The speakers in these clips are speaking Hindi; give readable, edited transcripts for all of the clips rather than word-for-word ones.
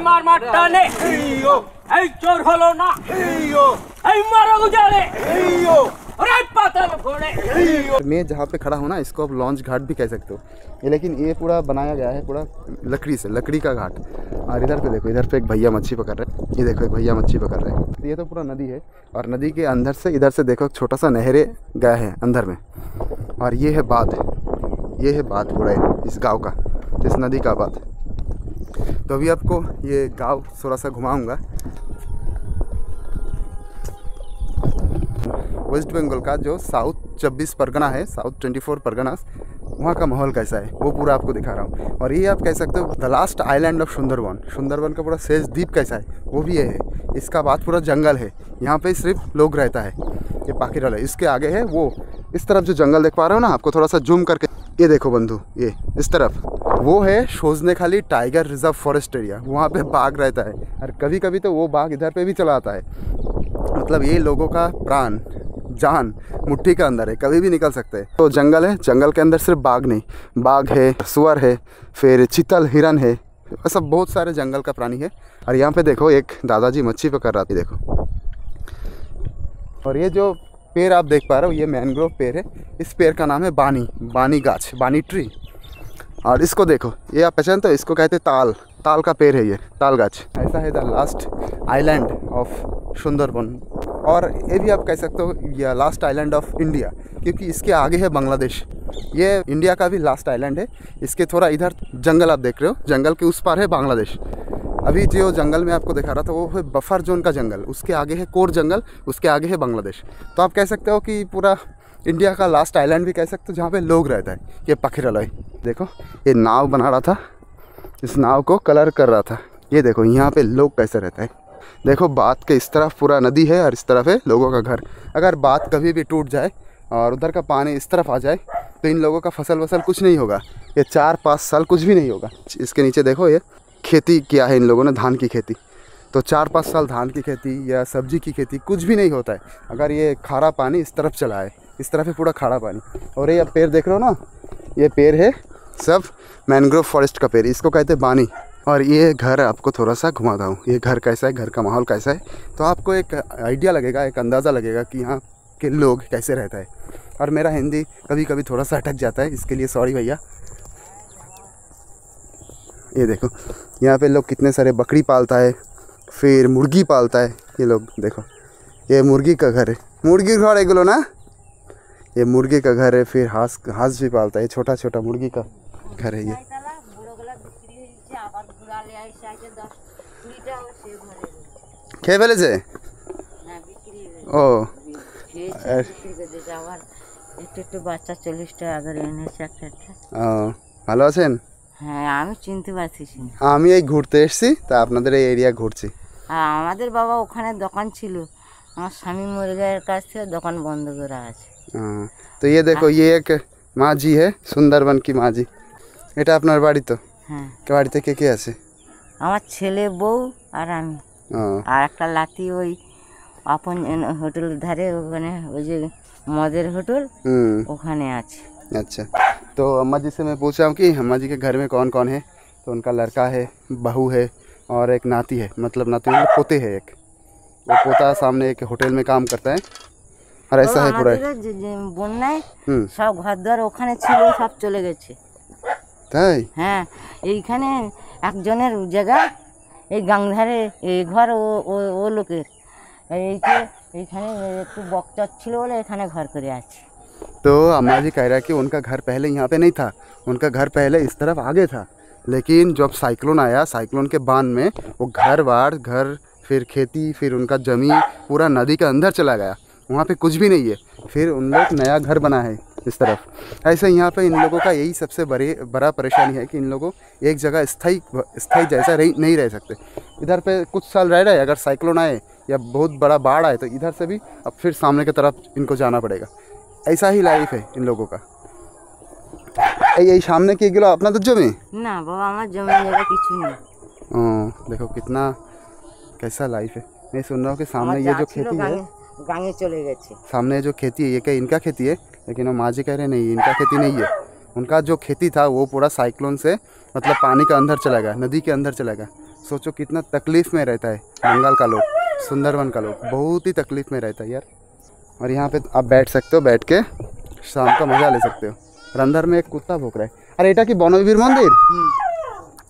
मार मार टाने এই চোর হলো না এই মারা গুজারে अरे पातल घोड़े। मैं जहाँ पे खड़ा हूँ ना, इसको आप लॉन्च घाट भी कह सकते हो, ये लेकिन ये पूरा बनाया गया है पूरा लकड़ी से, लकड़ी का घाट। और इधर पे देखो, इधर पे एक भैया मच्छी पकड़ रहे हैं, ये देखो एक भैया मच्छी पकड़ रहे हैं। ये तो पूरा नदी है और नदी के अंदर से इधर से देखो छोटा सा नहरे गया है अंदर में, और ये है बाँध, ये है बाँध पूरा इस गाँव का, इस नदी का बाँध। तो अभी आपको ये गाँव थोड़ा सा घुमाऊँगा। वेस्ट बंगाल का जो साउथ 24 परगना है, साउथ 24 परगना, वहाँ का माहौल कैसा है वो पूरा आपको दिखा रहा हूँ। और ये आप कह सकते हो the last island of Sundarban, Sundarban का पूरा शेष द्वीप कैसा है वो भी ये है। इसका बाद पूरा जंगल है, यहाँ पे सिर्फ लोग रहता है। ये पाखीरल है, इसके आगे है वो, इस तरफ जो जंगल देख पा रहे हो ना, आपको थोड़ा सा जूम करके ये देखो बंधु, ये इस तरफ वो है सोजनेखाली टाइगर रिजर्व फॉरेस्ट एरिया, वहाँ पे बाघ रहता है। और कभी कभी तो वो बाघ इधर पे भी चला आता है। मतलब ये लोगों का प्राण जान मुट्ठी के अंदर है, कभी भी निकल सकते हैं। तो जंगल है, जंगल के अंदर सिर्फ बाघ नहीं, बाघ है, सुअर है, फिर चीतल, हिरन है, ऐसा बहुत सारे जंगल का प्राणी है। और यहाँ पे देखो एक दादाजी मच्छी पकड़ रहा थी, देखो। और ये जो पेड़ आप देख पा रहे हो, ये मैंग्रोव पेड़ है। इस पेड़ का नाम है बानी, बानी गाछ, बानी ट्री। और इसको देखो, ये आप पहचानते हो, इसको कहते हैं ताल, ताल का पेड़ है ये, ताल गाछ। ऐसा है the last island of Sundarban. और ये भी आप कह सकते हो ये लास्ट आइलैंड ऑफ इंडिया, क्योंकि इसके आगे है बांग्लादेश। ये इंडिया का भी लास्ट आइलैंड है। इसके थोड़ा इधर जंगल आप देख रहे हो, जंगल के उस पार है बांग्लादेश। अभी जो जंगल में आपको दिखा रहा था वो है बफर जोन का जंगल, उसके आगे है कोर जंगल, उसके आगे है बांग्लादेश। तो आप कह सकते हो कि पूरा इंडिया का लास्ट आइलैंड भी कह सकते हो जहाँ पे लोग रहता है। ये पाखीरल है, देखो ये नाव बना रहा था, इस नाव को कलर कर रहा था। ये देखो यहाँ पे लोग कैसे रहता है, देखो बात के इस तरफ पूरा नदी है और इस तरफ है लोगों का घर। अगर बात कभी भी टूट जाए और उधर का पानी इस तरफ आ जाए तो इन लोगों का फसल वसल कुछ नहीं होगा, ये 4-5 साल कुछ भी नहीं होगा। इसके नीचे देखो ये खेती किया है इन लोगों ने, धान की खेती। तो 4-5 साल धान की खेती या सब्जी की खेती कुछ भी नहीं होता है अगर ये खारा पानी इस तरफ चला है। इस तरफ है पूरा खारा पानी। और ये पेड़ देख रहे हो ना, ये पेड़ है सब मैंग्रोव फॉरेस्ट का पेड़, इसको कहते हैं बानी। और ये घर आपको थोड़ा सा घुमाता हूँ, ये घर कैसा है, घर का माहौल कैसा है, तो आपको एक आइडिया लगेगा, एक अंदाज़ा लगेगा कि यहाँ के लोग कैसे रहता है। और मेरा हिंदी कभी कभी थोड़ा सा अटक जाता है, इसके लिए सॉरी भैया। ये देखो यहाँ पे लोग कितने सारे बकरी पालता है, फिर मुर्गी पालता है ये लोग। देखो ये मुर्गी का घर है, मुर्गी घर है बोलो ना, ये मुर्गी का घर है। फिर हांस भी पालता है, छोटा छोटा मुर्गी का घर है ये। খেয়ে ফেলেছে ও একটু বাচ্চা 40 টাকা করে এনেছে একটা। ও ভালো আছেন? হ্যাঁ আমি চিনতে পারছি। আমি এই ঘুরতে এসেছি, তা আপনাদের এই এরিয়া ঘুরছি। আমাদের বাবা ওখানে দোকান ছিল, আমার স্বামী মরে যাওয়ার কাছ থেকে দোকান বন্ধ করা আছে। तो ये देखो ये एक माँ जी है, सुंदरबन की माँ जी। এটা আপনার বাড়ি তো? হ্যাঁ। বাড়িতে কে কে আছে? আমার ছেলে, বউ আর আমি। আর একটা লাতি ওই আপন হোটেলের ধারে, ওখানে ওই যে मदर होटल ओखाने আছে। अच्छा, तो अम्मा जी से मैं पूछ रहा हूँ कि अम्मा जी के घर में कौन कौन है। तो उनका लड़का है, बहू है और एक नाती है, मतलब नाती मतलब पोते है एक। वो पोता सामने एक होटल में काम करता है और ऐसा है पूरा। বন্যায় সব ঘরদুয়ার ওখানে ছিল, সব চলে গেছে। তাই? হ্যাঁ, এইখানে একজনের জায়গা, এই গাংধারে এই ঘর ও লোকের, এইকে এইখানে একটু বকচট ছিল বলে এখানে ঘর করে আছে। तो अम्मा जी कह रहा है कि उनका घर पहले यहाँ पे नहीं था, उनका घर पहले इस तरफ आगे था, लेकिन जब साइक्लोन आया, साइक्लोन के बाद में वो घर फिर खेती, फिर उनका ज़मीन पूरा नदी के अंदर चला गया, वहाँ पे कुछ भी नहीं है। फिर उन लोग नया घर बना है इस तरफ। ऐसे यहाँ पे इन लोगों का यही सबसे बड़ा परेशानी है कि इन लोगों एक जगह स्थायी जैसा नहीं रह सकते। इधर पे कुछ साल रह रहे, अगर साइक्लोन आए या बहुत बड़ा बाढ़ आए तो इधर से भी अब फिर सामने की तरफ इनको जाना पड़ेगा। ऐसा ही लाइफ है इन लोगों का। यही सामने की गिलो अपना तो जमी ना बाबा, हमारा जमीन जगह कुछ नहीं। देखो कितना कैसा लाइफ है। मैं सुन रहा हूँ कि सामने ये जो खेती है, गांगे चले गए, सामने जो खेती है ये क्या इनका खेती है, लेकिन वो माँ जी कह रहे नहीं इनका खेती नहीं है। उनका जो खेती था वो पूरा साइक्लोन से मतलब पानी के अंदर चला गया, नदी के अंदर चला गया। सोचो कितना तकलीफ़ में रहता है बंगाल का लोग, सुंदरवन का लोग बहुत ही तकलीफ़ में रहता है यार। और यहाँ पे आप बैठ सकते हो, बैठ के शाम का मज़ा ले सकते हो। और अंदर में एक कुत्ता भौंक रहा है। अरे एटा की बनवीर मंदिर,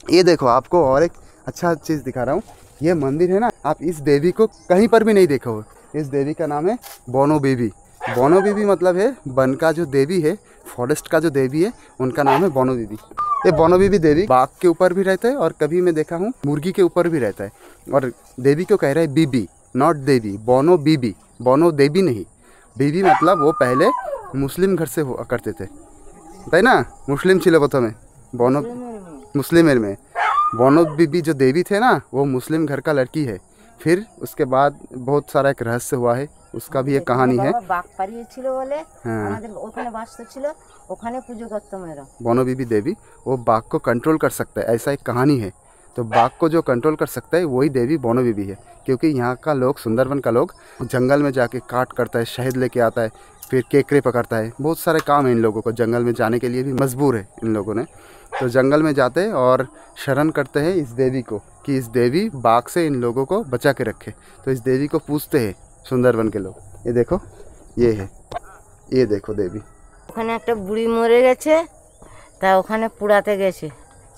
ये देखो आपको और एक अच्छा चीज़ दिखा रहा हूँ। ये मंदिर है ना, आप इस देवी को कहीं पर भी नहीं देखा हो। इस देवी का नाम है बोनो बीबी। बोनो बीबी मतलब है वन का जो देवी है, फॉरेस्ट का जो देवी है, उनका नाम है बोनो बीबी। ये बोनो बीबी देवी बाघ के ऊपर भी रहता है और कभी मैं देखा हूँ मुर्गी के ऊपर भी रहता है। और देवी को कह रहा है बीबी, नॉट देवी, बोनो बीबी, बोनो देवी नहीं। बीबी मतलब वो पहले मुस्लिम घर से हुआ करते थे, তাই না? मुस्लिम ছিল প্রথমে बोनो, मुस्लिम में बोनो बीबी जो देवी थे ना, वो मुस्लिम घर का लड़की है। फिर उसके बाद बहुत सारा एक रहस्य हुआ है, उसका भी एक कहानी है। বাঘ পালিয়েছিল বলে আমাদের ওখানে বাস ছিল, ওখানে পুজো করতাম এরা। बोनो बीबी देवी वो बाघ को कंट्रोल कर सकता है, ऐसा एक कहानी है। तो बाघ को जो कंट्रोल कर सकता है वही देवी बोनो बीबी है। क्योंकि यहाँ का लोग, सुंदरवन का लोग जंगल में जाके काट करता है, शहद लेके आता है, फिर केकरे पकड़ता है। बहुत सारे काम है इन लोगों को, जंगल में जाने के लिए भी मजबूर है इन लोगों ने। तो जंगल में जाते हैं और शरण करते हैं इस देवी को कि इस देवी बाघ से इन लोगों को बचा के रखे। तो इस देवी को पूछते हैं सुंदरवन के लोग। ये देखो, ये है, ये देखो देवी। ওখানে একটা বুড়ি মরে গেছে, তা ওখানে পুড়াতে গেছে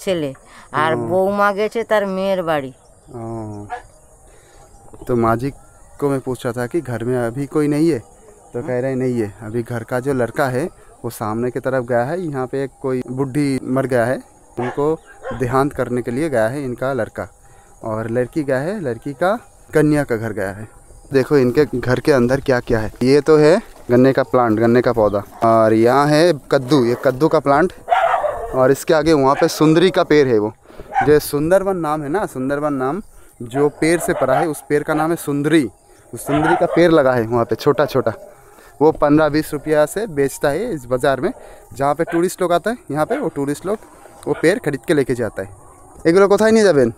ছেলে, আর বৌমা গেছে তার মেয়ের বাড়ি। तो माँ जी को मैं पूछ रहा था कि घर में अभी कोई नहीं है, तो कह रहे नहीं है। अभी घर का जो लड़का है वो सामने की तरफ गया है। यहाँ पे एक कोई बुढ़ी मर गया है, उनको देहांत करने के लिए गया है इनका लड़का, और लड़की गया है, लड़की का कन्या का घर गया है। देखो इनके घर के अंदर क्या क्या है। ये तो है गन्ने का प्लांट, गन्ने का पौधा, और यहाँ है कद्दू, ये कद्दू का प्लांट। और इसके आगे वहाँ पे सुंदरी का पेड़ है। वो जो सुंदरवन नाम है ना, सुंदरवन नाम जो पेड़ से पड़ा है, उस पेड़ का नाम है सुंदरी। उस सुंदरी का पेड़ लगा है वहाँ पे छोटा छोटा, वो 15-20 रुपया से बेचता है इस बाज़ार में। जहाँ पे टूरिस्ट लोग आता है यहाँ पे, वो टूरिस्ट लोग वो पेड़ खरीद के लेके जाता है। एगुलो कोथाय नहीं जाबेन?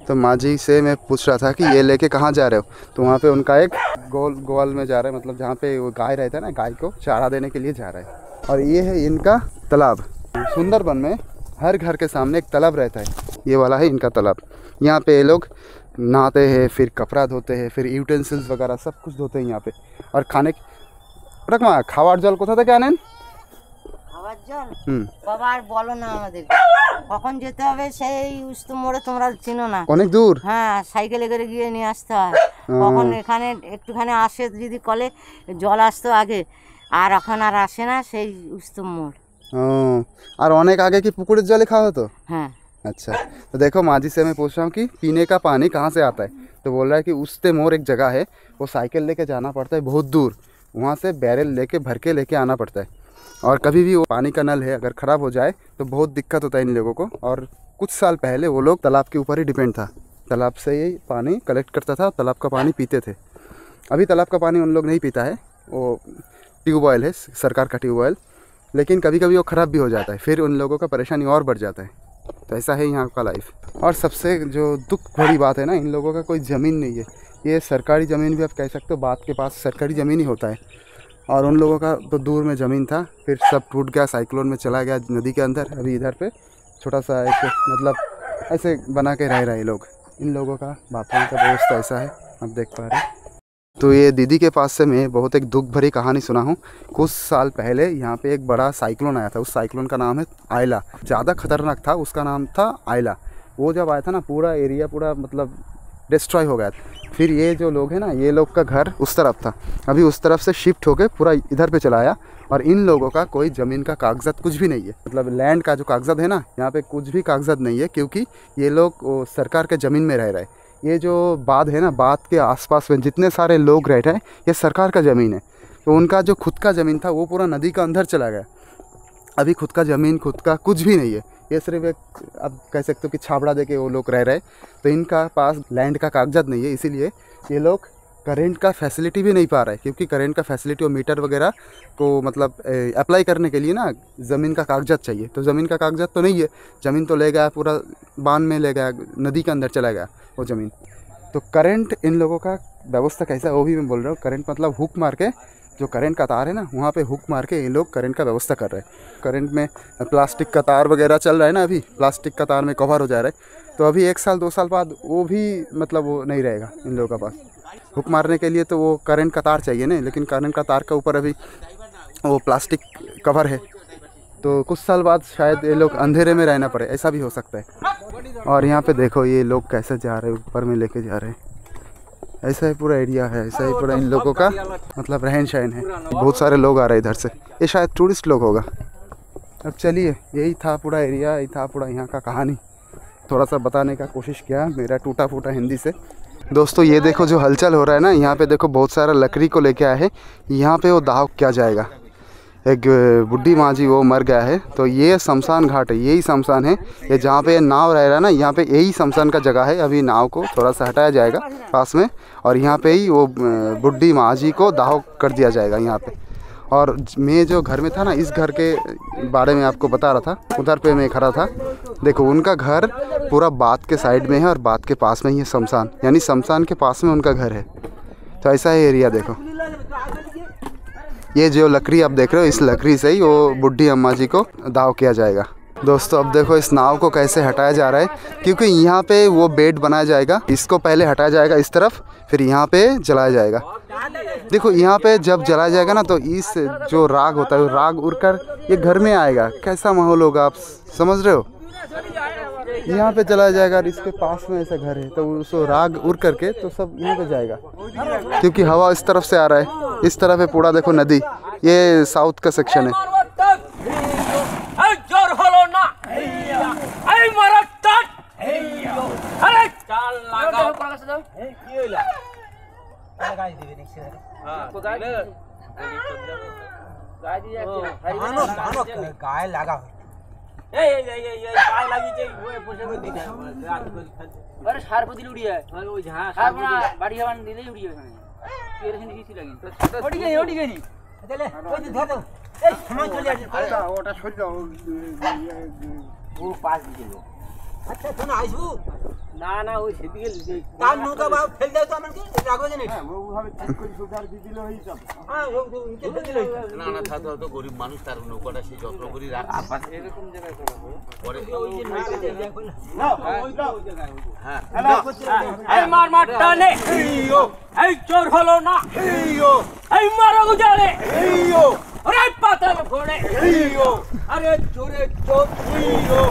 तो माँ जी से मैं पूछ रहा था कि ये लेके कहाँ जा रहे हो, तो वहाँ पे उनका एक गोवाल में जा रहा है, मतलब जहाँ पे वो गाय रहता है ना, गाय को चारा देने के लिए जा रहा है। और ये है इनका तालाब। सुंदरवन में हर घर के सामने एक तालाब रहता है, ये वाला है इनका तालाब। यहाँ पे ये लोग नहाते हैं, फिर कपड़ा धोते हैं, फिर यूटेंसिल्स वगैरह सब कुछ धोते हैं यहाँ पे। और खाने रकमा खावार जल कोथा থেকে আনেন? খাওয়ার জল বাবা আর বলো না, আমাদের কখন যেতে হবে সেই উস্ত মোড়ে, তোমরা চিনো না? অনেক দূর, হ্যাঁ, সাইকেলে করে গিয়ে নিয়ে আসতে হয়। কখন এখানে একটুখানি আসে যদি কলে জল আসতো আগে, আর এখন আর আসে না, সেই উস্ত মোড়। और अनेक आगे की पुकुर जल खाओ तो। हाँ अच्छा, तो देखो माँ जी से मैं पूछ रहा हूँ कि पीने का पानी कहाँ से आता है, तो बोल रहा है कि उस्ते मोर एक जगह है, वो साइकिल लेके जाना पड़ता है बहुत दूर, वहाँ से बैरल लेके भर के लेके आना पड़ता है। और कभी भी वो पानी का नल है अगर ख़राब हो जाए तो बहुत दिक्कत होता है इन लोगों को। और कुछ साल पहले वो लोग तालाब के ऊपर ही डिपेंड था, तालाब से ही पानी कलेक्ट करता था, तालाब का पानी पीते थे। अभी तालाब का पानी उन लोग नहीं पीता है, वो ट्यूबवेल है, सरकार का ट्यूबवेल, लेकिन कभी कभी वो ख़राब भी हो जाता है, फिर उन लोगों का परेशानी और बढ़ जाता है। तो ऐसा है यहाँ का लाइफ। और सबसे जो दुख भरी बात है ना, इन लोगों का कोई ज़मीन नहीं है। ये सरकारी ज़मीन भी आप कह सकते हो, बात के पास सरकारी ज़मीन ही होता है। और उन लोगों का तो दूर में ज़मीन था, फिर सब टूट गया, साइक्लोन में चला गया नदी के अंदर। अभी इधर पे छोटा सा एक मतलब ऐसे बना के रह रहे लोग। इन लोगों का बाथरूम का व्यवस्था ऐसा है, आप देख पा रहे हैं। तो ये दीदी के पास से मैं बहुत एक दुख भरी कहानी सुना हूँ। कुछ साल पहले यहाँ पे एक बड़ा साइक्लोन आया था, उस साइक्लोन का नाम है आयला। ज़्यादा खतरनाक था, उसका नाम था आयला। वो जब आया था ना, पूरा एरिया पूरा मतलब डिस्ट्रॉय हो गया। फिर ये जो लोग हैं ना, ये लोग का घर उस तरफ था, अभी उस तरफ से शिफ्ट होकर पूरा इधर पे चला आया। और इन लोगों का कोई ज़मीन का कागजात कुछ भी नहीं है, मतलब लैंड का जो कागजात है ना, यहाँ पे कुछ भी कागजात नहीं है, क्योंकि ये लोग सरकार के ज़मीन में रह रहे। ये जो बाँध है ना, बाँध के आसपास में जितने सारे लोग रह रहे हैं, ये सरकार का ज़मीन है। तो उनका जो खुद का ज़मीन था वो पूरा नदी का अंदर चला गया। अभी खुद का ज़मीन, खुद का कुछ भी नहीं है। ये सिर्फ एक आप कह सकते हो कि छाबड़ा दे के वो लोग रह रहे। तो इनका पास लैंड का कागजात नहीं है, इसीलिए ये लोग करेंट का फैसिलिटी भी नहीं पा रहा है। क्योंकि करेंट का फैसिलिटी और मीटर वगैरह को मतलब अप्लाई करने के लिए ना ज़मीन का कागजात चाहिए। तो ज़मीन का कागजात तो नहीं है, ज़मीन तो ले गया, पूरा बांध में ले गया, नदी के अंदर चला गया वो ज़मीन। तो करंट इन लोगों का व्यवस्था कैसा है वो भी मैं बोल रहा हूँ। करंट मतलब हुक मार के जो करंट का तार है ना वहाँ पे हुक मार के ये लोग करंट का व्यवस्था कर रहे हैं। करंट में प्लास्टिक का तार वगैरह चल रहा है ना, अभी प्लास्टिक का तार में कवर हो जा रहा है, तो अभी 1 साल 2 साल बाद वो भी मतलब वो नहीं रहेगा इन लोगों के पास। हुक मारने के लिए तो वो करंट का तार चाहिए ना, लेकिन करंट का तार के ऊपर अभी वो प्लास्टिक कवर है, तो कुछ साल बाद शायद ये लोग अंधेरे में रहना पड़े, ऐसा भी हो सकता है। और यहाँ पे देखो ये लोग कैसे जा रहे हैं, ऊपर में लेके जा रहे हैं। ऐसा ही पूरा एरिया है, ऐसा ही पूरा इन लोगों का मतलब रहन सहन है। बहुत सारे लोग आ रहे हैं इधर से, ये शायद टूरिस्ट लोग होगा। अब चलिए, यही था पूरा एरिया, यही था पूरा यहाँ का कहानी, थोड़ा सा बताने का कोशिश किया मेरा टूटा फूटा हिंदी से। दोस्तों ये देखो जो हलचल हो रहा है ना, यहाँ पे देखो बहुत सारा लकड़ी को लेके आए हैं, यहाँ पे वो दाह किया जाएगा। एक बुढ़ी माँ जी वो मर गया है, तो ये शमशान घाट है, यही शमशान है। ये जहाँ पे नाव रह रहा है ना, यहाँ पे यही शमशान का जगह है। अभी नाव को थोड़ा सा हटाया जाएगा पास में, और यहाँ पे ही वो बुढ़ी माँ जी को दाह कर दिया जाएगा यहाँ पे। और मैं जो घर में था ना, इस घर के बारे में आपको बता रहा था, उधर पे मैं खड़ा था। देखो उनका घर पूरा बात के साइड में है, और बात के पास में ही है शमशान, यानी शमशान के पास में उनका घर है। तो ऐसा ही एरिया देखो। ये जो लकड़ी आप देख रहे हो, इस लकड़ी से ही वो बुढ़ी अम्मा जी को दाव किया जाएगा। दोस्तों अब देखो इस नाव को कैसे हटाया जा रहा है, क्योंकि यहाँ पे वो बेड बनाया जाएगा। इसको पहले हटाया जाएगा इस तरफ, फिर यहाँ पे जलाया जाएगा। देखो यहाँ पे जब जलाया जाएगा ना, तो इस जो राग होता है वो राग उड़कर ये घर में आएगा। कैसा माहौल होगा आप समझ रहे हो। यहाँ पे जलाया जाएगा, और इसके पास में ऐसा घर है, तो उसको राग उड़ करके तो सब यहाँ पे जाएगा, क्योंकि हवा इस तरफ से आ रहा है। इस तरफ है पूरा देखो नदी, ये साउथ का सेक्शन है। गाय लगा अच्छा तुम आइसु ना ना ওই সেদিকে তার নৌকা বাবা ফেল দাও তো আমাকে রাখো জানি ও ভাবে ঠিক করে সুধার দিছিল হই সব হ্যাঁ ও নিচে ফেল দিল না না থাকতো তো গরিব মানুষ তার নৌকাটা সেই যত্ন করে রাখা এরকম জায়গায় করা পরে ওই যে নৌকা না ওই জায়গায় হ্যাঁ এই মার মার টানে এইও এই চোর হলো না এইও এই মারো গুজারে এইও আরে পাতাল ঘোড়ে এইও আরে চোরে চোর এইও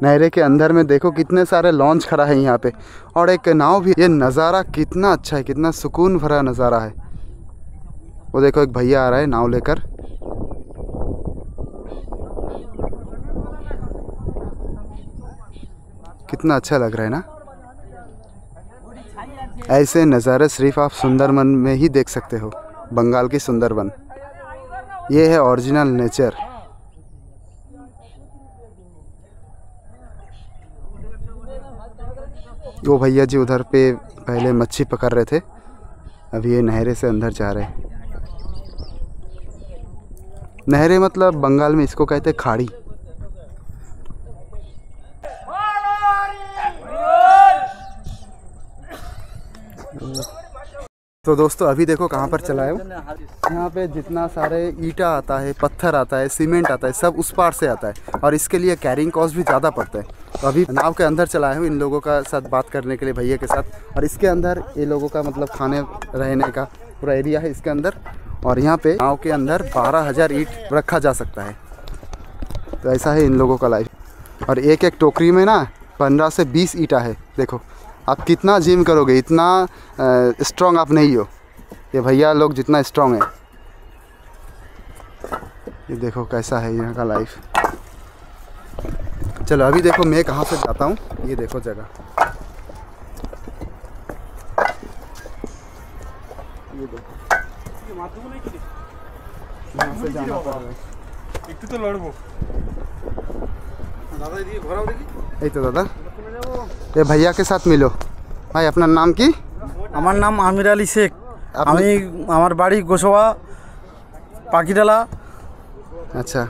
नहरे के अंदर में देखो कितने सारे लॉन्च खड़ा है यहाँ पे, और एक नाव भी। ये नज़ारा कितना अच्छा है, कितना सुकून भरा नज़ारा है। वो देखो एक भैया आ रहा है नाव लेकर। कितना अच्छा लग रहा है ना। ऐसे नज़ारे सिर्फ आप सुंदरबन में ही देख सकते हो, बंगाल की सुंदरबन। ये है ओरिजिनल नेचर। वो भैया जी उधर पे पहले मच्छी पकड़ रहे थे, अभी ये नहरे से अंदर जा रहे हैं। नहरे मतलब बंगाल में इसको कहते हैं खाड़ी। तो दोस्तों अभी देखो कहाँ पर चला है वो। यहाँ पे जितना सारे ईटा आता है, पत्थर आता है, सीमेंट आता है, सब उस पार से आता है, और इसके लिए कैरिंग कॉस्ट भी ज़्यादा पड़ता है। तो अभी नाव के अंदर चला है इन लोगों का साथ बात करने के लिए, भैया के साथ। और इसके अंदर ये लोगों का मतलब खाने रहने का पूरा एरिया है इसके अंदर। और यहाँ पे नाव के अंदर 12,000 ईंट रखा जा सकता है। तो ऐसा है इन लोगों का लाइफ। और एक एक टोकरी में ना 15 से 20 ईंटा है। देखो आप कितना जिम करोगे, इतना स्ट्रॉन्ग आप नहीं हो। ये भैया लोग जितना स्ट्रॉन्ग है, ये देखो कैसा है यहाँ का लाइफ। चलो अभी देखो मैं कहाँ से जाता हूँ। ये देखो जगह, ये देखो यहाँ से जाना पड़ रहा है। एक तो लड़बो दादा ये भराओ देखी। तो दादा ये भैया के साथ मिलो। भाई अपना नाम की? আমার নাম আমির আলী শেখ। আমি আমার বাড়ি গোসবা পাখিডালা। अच्छा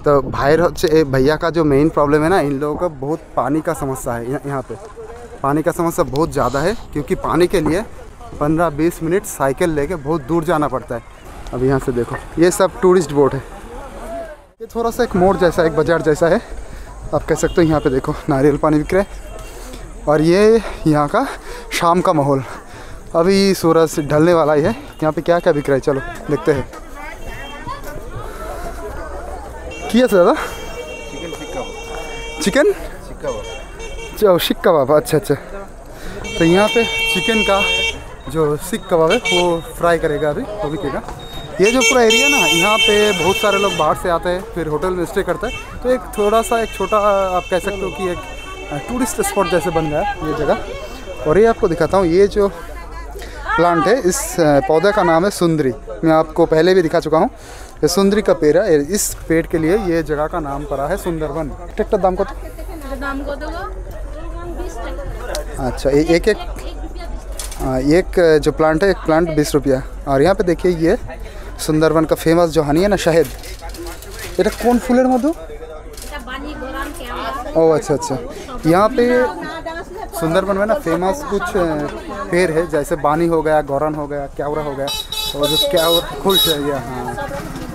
तो भाई भैया का जो मेन प्रॉब्लम है ना, इन लोगों का बहुत पानी का समस्या है। यहाँ पे पानी का समस्या बहुत ज़्यादा है, क्योंकि पानी के लिए 15-20 मिनट साइकिल लेके बहुत दूर जाना पड़ता है। अब यहाँ से देखो, ये सब टूरिस्ट बोट है। ये थोड़ा सा एक मोड़ जैसा, एक बाजार जैसा है आप कह सकते हो। यहाँ पे देखो नारियल पानी बिक रहा है। और ये यहाँ का शाम का माहौल, अभी सूरज ढलने वाला ही है। यहाँ पे क्या क्या बिक रहा है, चलो देखते हैं। क्या दादा? चिकन सीख कबाब। अच्छा अच्छा। तो यहाँ पे चिकन का जो सीख कबाब है वो फ्राई करेगा, अभी वो बिकेगा। ये जो पूरा एरिया ना, यहाँ पे बहुत सारे लोग बाहर से आते हैं, फिर होटल में स्टे करते हैं। तो एक थोड़ा सा एक छोटा आप कह सकते हो कि एक टूरिस्ट स्पॉट जैसे बन गया है ये जगह। और ये आपको दिखाता हूँ, ये जो प्लांट है, इस पौधे का नाम है सुंदरी। मैं आपको पहले भी दिखा चुका हूँ। ये सुंदरी का पेड़ है। इस पेड़ के लिए ये जगह का नाम पड़ा है सुंदरवन। टिकट दाम को अच्छा, एक जो प्लांट है, एक प्लांट 20 रुपया। और यहाँ पे देखिए ये सुंदरवन का फेमस जो हनी है ना, शहद। এটা কোন ফুলের মধু? ओह अच्छा अच्छा। यहाँ पे सुंदरबन में ना फेमस कुछ पेड़ है, जैसे बानी हो गया, गौरन हो गया, क्यावरा हो गया। और जो क्यावरा खुलशे,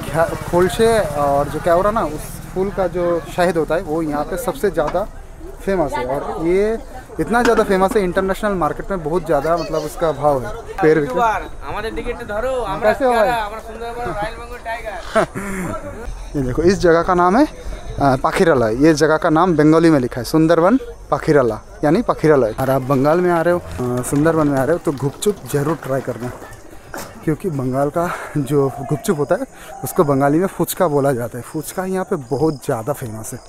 हाँ खुलशे, और जो क्यावरा ना, उस फूल का जो शहद होता है वो यहाँ पे सबसे ज़्यादा फेमस है। और ये इतना ज़्यादा फेमस है, इंटरनेशनल मार्केट में बहुत ज़्यादा मतलब उसका भाव है। पेड़ कैसे हो भाई? ये देखो, इस जगह का नाम है पाखीराला। ये जगह का नाम बंगाली में लिखा है सुंदरवन पाखीराला, यानी पाखीराला। और आप बंगाल में आ रहे हो, सुंदरवन में आ रहे हो, तो गुपचुप जरूर ट्राई करना, क्योंकि बंगाल का जो गुपचुप होता है उसको बंगाली में फुचका बोला जाता है। फुचका यहाँ पे बहुत ज़्यादा फेमस है,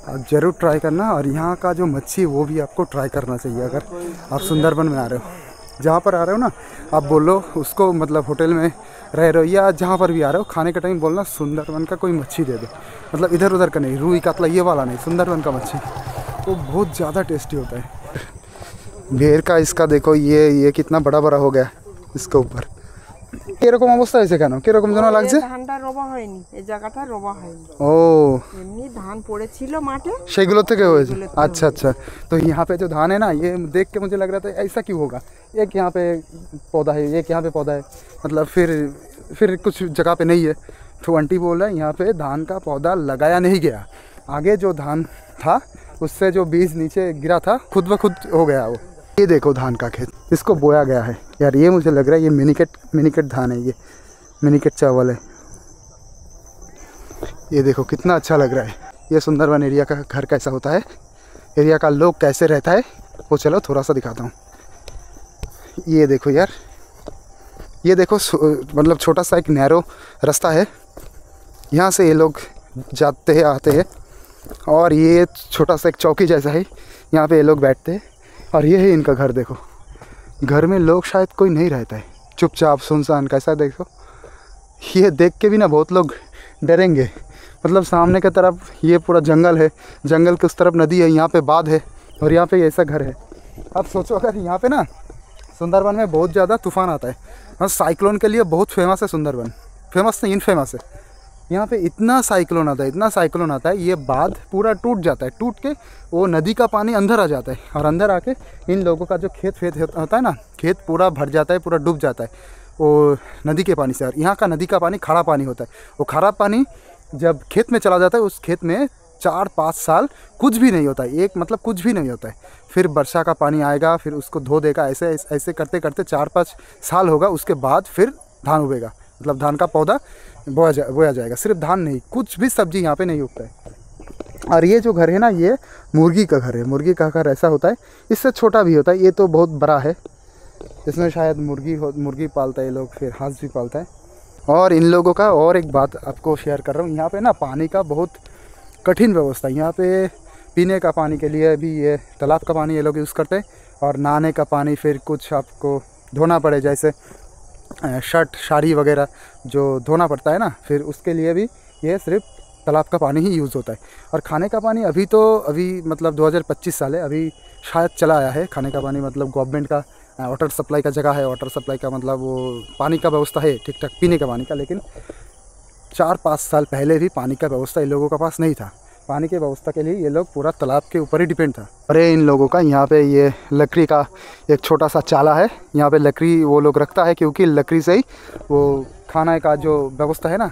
आप ज़रूर ट्राई करना। और यहाँ का जो मच्छी वो भी आपको ट्राई करना चाहिए। अगर आप सुंदरबन में आ रहे हो, जहाँ पर आ रहे हो ना, आप बोलो उसको, मतलब होटल में रह रहे हो या जहाँ पर भी आ रहे हो, खाने के टाइम बोलना सुंदरबन का कोई मच्छी दे दो। मतलब इधर उधर का नहीं, रूई कातला ये वाला नहीं, सुंदरबन का मच्छी वो बहुत ज़्यादा टेस्टी होता है। भेड़ का इसका देखो, ये कितना बड़ा बड़ा हो गया इसके ऊपर। কিরকম অবস্থা হয়েছে, কেন কিরকম যেন লাগছে? ধানটা রোবা হয়নি, এই জায়গাটা রোবা হয়নি। ও এমনি ধান পড়েছিল মাঠে, সেগুলো থেকে হয়েছে। अच्छा अच्छा। तो यहाँ पे जो धान है ना, ये देख के मुझे लग रहा था ऐसा क्यों होगा। एक यहाँ पे पौधा है, एक यहाँ पे पौधा है, मतलब फिर कुछ जगह पे नहीं है। तो आंटी बोल रहा है यहाँ पे धान का पौधा लगाया नहीं गया, आगे जो धान था उससे जो बीज नीचे गिरा था खुद ब खुद हो गया वो। ये देखो धान का खेत, इसको बोया गया है यार। ये मुझे लग रहा है ये मिनीकेट धान है, ये मिनीकेट चावल है। ये देखो कितना अच्छा लग रहा है। ये सुंदरवन एरिया का घर कैसा होता है, एरिया का लोग कैसे रहता है, वो चलो थोड़ा सा दिखाता हूँ। ये देखो यार, ये देखो मतलब छोटा सा एक नैरो रास्ता है, यहाँ से ये लोग जाते हैं आते हैं। और ये छोटा सा एक चौकी जैसा है, यहाँ पे ये लोग बैठते हैं। और ये है इनका घर। देखो घर में लोग शायद कोई नहीं रहता है, चुपचाप सुनसान कैसा। देखो ये देख के भी ना बहुत लोग डरेंगे। मतलब सामने की तरफ ये पूरा जंगल है, जंगल के उस तरफ नदी है, यहाँ पे बाँध है, और यहाँ पे ऐसा घर है। अब सोचो अगर यहाँ पे ना सुंदरबन में बहुत ज़्यादा तूफान आता है, और साइक्लोन के लिए बहुत फेमस है सुंदरबन, फेमस नहीं इनफेमस है। यहाँ पे इतना साइक्लोन आता है, इतना साइक्लोन आता है, ये बाँध पूरा टूट जाता है। टूट के वो नदी का पानी अंदर आ जाता है, और अंदर आके इन लोगों का जो खेत होता है ना, खेत पूरा भर जाता है, पूरा डूब जाता है वो नदी के पानी से। और यहाँ का नदी का पानी खारा पानी होता है। वो खारा पानी जब खेत में चला जाता है, उस खेत में 4-5 साल कुछ भी नहीं होता है, एक मतलब कुछ भी नहीं होता है। फिर वर्षा का पानी आएगा, फिर उसको धो देगा, ऐसे ऐसे करते करते 4-5 साल होगा, उसके बाद फिर धान उगेगा। मतलब धान का पौधा बोया जाएगा। सिर्फ धान नहीं, कुछ भी सब्जी यहाँ पे नहीं उगता है। और ये जो घर है ना, ये मुर्गी का घर है। मुर्गी का घर ऐसा होता है, इससे छोटा भी होता है, ये तो बहुत बड़ा है। इसमें शायद मुर्गी पालता है ये लोग, फिर हांस भी पालता है। और इन लोगों का और एक बात आपको शेयर कर रहा हूँ, यहाँ पे ना पानी का बहुत कठिन व्यवस्था है। यहाँ पे पीने का पानी के लिए भी ये तालाब का पानी ये लोग यूज़ करते हैं, और नहाने का पानी फिर कुछ आपको धोना पड़े, जैसे शर्ट साड़ी वगैरह जो धोना पड़ता है ना, फिर उसके लिए भी ये सिर्फ तालाब का पानी ही यूज़ होता है। और खाने का पानी अभी मतलब 2025 साल है, अभी शायद चला आया है खाने का पानी। मतलब गवर्नमेंट का वाटर सप्लाई का जगह है, वाटर सप्लाई का मतलब वो पानी का व्यवस्था है ठीक ठाक पीने का पानी का। लेकिन 4-5 साल पहले भी पानी का व्यवस्था इन लोगों के पास नहीं था। पानी की व्यवस्था के लिए ये लोग पूरा तालाब के ऊपर ही डिपेंड था। अरे इन लोगों का यहाँ पे ये लकड़ी का एक छोटा सा चाला है, यहाँ पे लकड़ी वो लोग रखता है क्योंकि लकड़ी से ही वो खाना का जो व्यवस्था है ना,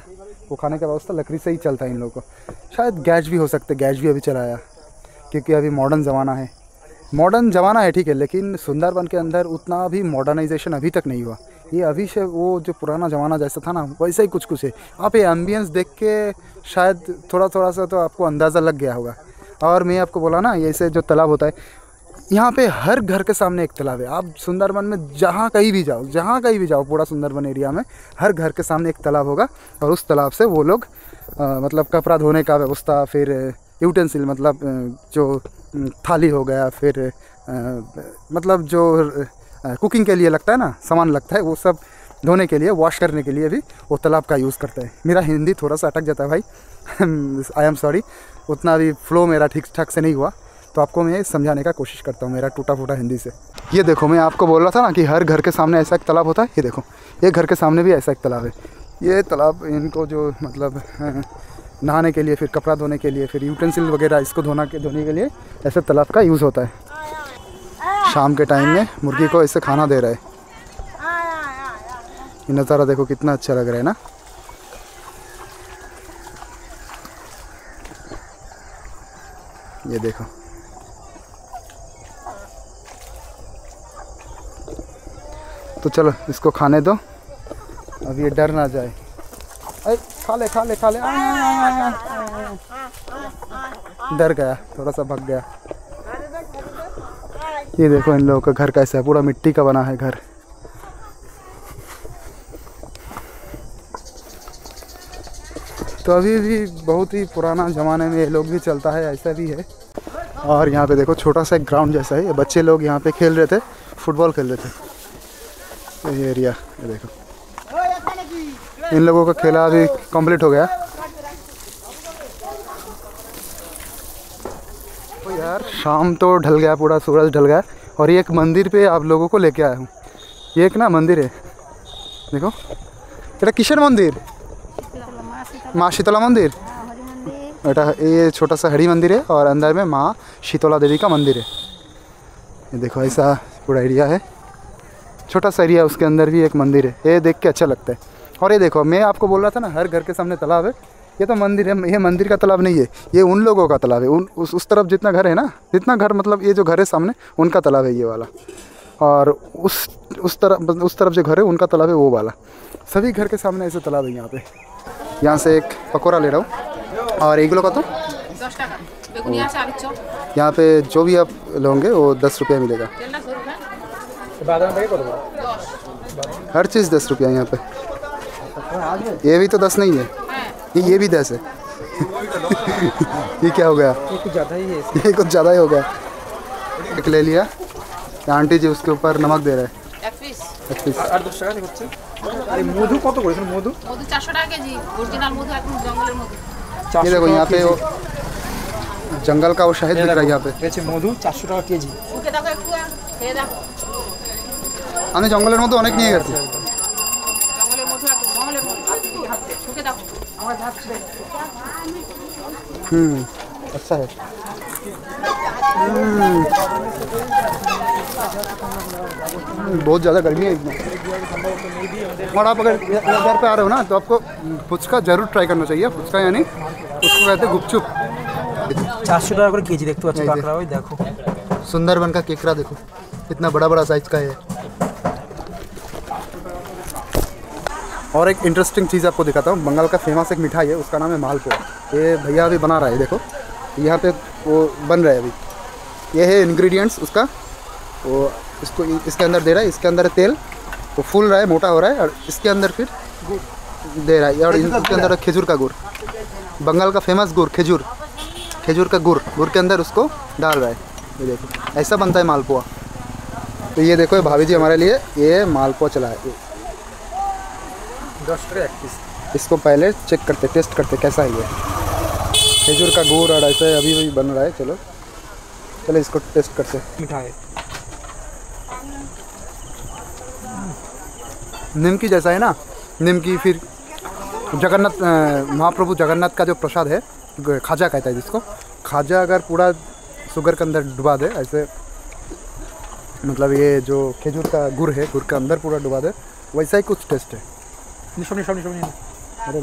वो खाने का व्यवस्था लकड़ी से ही चलता है इन लोगों को। शायद गैस भी हो सकते, गैस भी अभी चलाया क्योंकि अभी मॉडर्न ज़माना है। मॉडर्न ज़माना है ठीक है, लेकिन सुंदरबन के अंदर उतना भी मॉडर्नाइजेशन अभी तक नहीं हुआ। ये अभी से वो जो पुराना ज़माना जैसा था ना वैसा ही कुछ कुछ है। आप ये एम्बियंस देख के शायद थोड़ा थोड़ा सा तो आपको अंदाज़ा लग गया होगा। और मैं आपको बोला ना, ऐसे जो तालाब होता है यहाँ पे हर घर के सामने एक तालाब है। आप सुंदरबन में जहाँ कहीं भी जाओ पूरा सुंदरबन एरिया में हर घर के सामने एक तालाब होगा। और उस तालाब से वो लोग मतलब कपड़ा धोने का व्यवस्था, फिर यूटेंसिल मतलब जो थाली हो गया, फिर मतलब जो कुकिंग के लिए लगता है ना सामान लगता है, वो सब धोने के लिए, वॉश करने के लिए भी वो तालाब का यूज़ करते हैं। मेरा हिंदी थोड़ा सा अटक जाता है भाई, आई एम सॉरी, उतना भी फ्लो मेरा ठीक ठाक से नहीं हुआ, तो आपको मैं समझाने का कोशिश करता हूँ मेरा टूटा फूटा हिंदी से। ये देखो, मैं आपको बोल रहा था ना कि हर घर के सामने ऐसा एक तालाब होता है। ये देखो, ये घर के सामने भी ऐसा एक तालाब है। ये तालाब इनको जो मतलब नहाने के लिए, फिर कपड़ा धोने के लिए, फिर यूटेंसिल वगैरह इसको धोने के लिए ऐसे तालाब का यूज़ होता है। शाम के टाइम में मुर्गी को ऐसे खाना दे रहा है। ये नज़ारा देखो कितना अच्छा लग रहा है ना। ये देखो, तो चलो इसको खाने दो, अब ये डर ना जाए। अरे खा ले खा ले खा ले, डर गया, थोड़ा सा भाग गया। ये देखो इन लोगों का घर कैसा है, पूरा मिट्टी का बना है घर। तो अभी भी बहुत ही पुराना ज़माने में ये लोग भी चलता है, ऐसा भी है। और यहाँ पे देखो छोटा सा एक ग्राउंड जैसा है, ये बच्चे लोग यहाँ पे खेल रहे थे, फुटबॉल खेल रहे थे। ये एरिया ये देखो, इन लोगों का खेला अभी कंप्लीट हो गया। तो यार शाम तो ढल गया, पूरा सूरज ढल गया। और ये एक मंदिर पे आप लोगों को लेके आया हूँ। ये एक ना मंदिर है, देखो, এটা কিসের मंदिर? माँ शीतला मंदिर। बेटा ये छोटा सा हरी मंदिर है और अंदर में माँ शीतला देवी का मंदिर है। ये देखो ऐसा पूरा एरिया है, छोटा सा एरिया, उसके अंदर भी एक मंदिर है। ये देख के अच्छा लगता है। और ये देखो, मैं आपको बोल रहा था ना हर घर के सामने तालाब है, ये तो मंदिर है। ये मंदिर का तालाब नहीं है, ये उन लोगों का तालाब है। उस तरफ जितना घर है ना, जितना घर मतलब ये जो घर है सामने, उनका तालाब है ये वाला। और उस तरफ जो घर है उनका तालाब है वो वाला। सभी घर के सामने ऐसे तालाब है यहाँ पे। यहाँ से एक पकौड़ा ले रहा हूँ। और एगुलो का तो 10 টাকা। यहाँ पे जो भी आप लोगे वो 10 रुपया मिलेगा। हर चीज़ 10 रुपया यहाँ पे। ये भी तो 10 नहीं है, ये भी 10 है। ये क्या हो गया? ये कुछ ज़्यादा ही हो गया। एक ले लिया, आंटी जी उसके ऊपर नमक दे रहे हैं। এক পিস। আর 10 টাকা হচ্ছে। আরে মধু কত করেছেন? মধু 400 টাকা কেজি, অরিজিনাল মধু, একদম জঙ্গলের মধু। ये देखो यहाँ पे वो जंगल का वो शहद दिख रहा है यहाँ पे। হচ্ছে মধু 400 টাকা কেজি। শুকে দেখো একটু, খেয়ে দেখো। আমি জঙ্গলের মধ্যে অনেক নিয়ে গেছি। জঙ্গলের মধু, একদম জঙ্গলের মধু। শুকে দেখো। अच्छा है। बहुत ज़्यादा गर्मी है इसमें। और आप अगर इधर पे आ रहे हो ना तो आपको फुचका ज़रूर ट्राई करना चाहिए। फुचका यानी उसको कहते हैं गुपचुप। 400 টাকা করে কেজি দেখতে পাচ্ছ কাঁকড়া, ওই দেখো। सुंदरबन का केकड़ा देखो, इतना बड़ा बड़ा साइज का है। और एक इंटरेस्टिंग चीज़ आपको दिखाता हूँ। बंगाल का फेमस एक मिठाई है, उसका नाम है मालपुआ। ये भैया अभी बना रहा है, देखो यहाँ पे वो बन रहा है अभी। ये है इंग्रेडिएंट्स उसका, वो इसको इसके अंदर दे रहा है। इसके अंदर तेल, वो फूल रहा है, मोटा हो रहा है। और इसके अंदर फिर गुड़ दे रहा है। और इसके अंदर खजूर का गुड़, बंगाल का फेमस गुड़, खजूर का गुड़ के अंदर उसको डाल रहा है। ये देखो ऐसा बनता है मालपुआ। तो ये देखो ये भाभी जी हमारे लिए ये मालपुआ चला है। 10 টাকা এক পিস। इसको पहले चेक करते, टेस्ट करते कैसा है ये। खजूर का गुड़ और ऐसे अभी भी बन रहा है। चलो इसको टेस्ट करते। মিঠাই निमकी जैसा है ना, निमकी। फिर जगन्नाथ महाप्रभु जगन्नाथ का जो प्रसाद है, खाजा कहता है जिसको, खाजा अगर पूरा शुगर के अंदर डुबा दे ऐसे, मतलब ये जो खजूर का गुड़ है, गुड़ के अंदर पूरा डुबा दे, वैसा ही कुछ टेस्ट है। निशो निशो निशो निशो। अरे